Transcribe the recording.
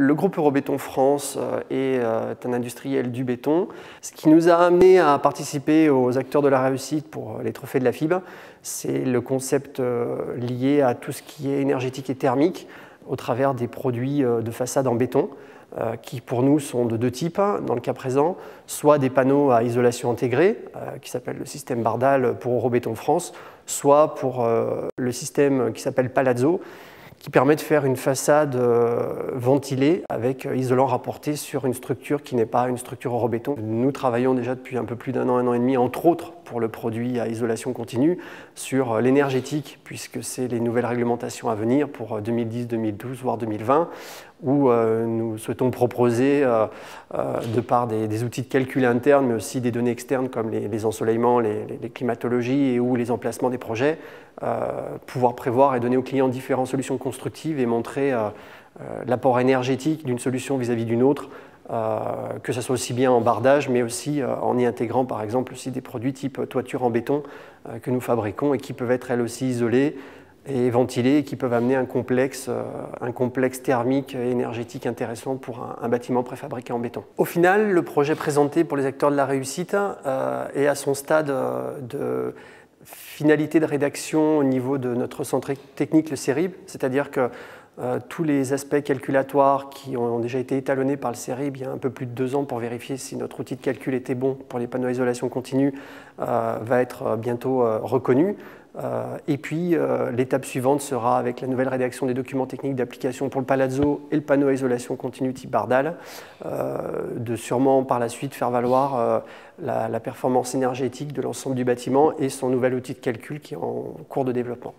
Le groupe Eurobéton France est un industriel du béton. Ce qui nous a amené à participer aux acteurs de la réussite pour les trophées de la fibre, c'est le concept lié à tout ce qui est énergétique et thermique au travers des produits de façade en béton qui pour nous sont de deux types, dans le cas présent, soit des panneaux à isolation intégrée, qui s'appelle le système Bardal pour Eurobéton France, soit pour le système qui s'appelle Palazzo, qui permet de faire une façade ventilée avec isolant rapporté sur une structure qui n'est pas une structure Eurobéton. Nous travaillons déjà depuis un peu plus d'un an et demi, entre autres pour le produit à isolation continue, sur l'énergétique, puisque c'est les nouvelles réglementations à venir pour 2010, 2012, voire 2020, où nous souhaitons proposer, de par des outils de calcul internes, mais aussi des données externes comme les ensoleillements, les climatologies et ou les emplacements des projets, pouvoir prévoir et donner aux clients différentes solutions constructives et montrer l'apport énergétique d'une solution vis-à-vis d'une autre, que ce soit aussi bien en bardage, mais aussi en y intégrant par exemple aussi des produits type toiture en béton que nous fabriquons et qui peuvent être elles aussi isolées et ventilées et qui peuvent amener un complexe thermique et énergétique intéressant pour un bâtiment préfabriqué en béton. Au final, le projet présenté pour les acteurs de la réussite est à son stade de finalité de rédaction au niveau de notre centre technique, le CERIB, c'est-à-dire que tous les aspects calculatoires qui ont déjà été étalonnés par le CERIB il y a un peu plus de 2 ans pour vérifier si notre outil de calcul était bon pour les panneaux à isolation continue va être bientôt reconnu. Et puis l'étape suivante sera avec la nouvelle rédaction des documents techniques d'application pour le Palazzo et le panneau à isolation continue type Bardal, de sûrement par la suite faire valoir la performance énergétique de l'ensemble du bâtiment et son nouvel outil de calcul qui est en cours de développement.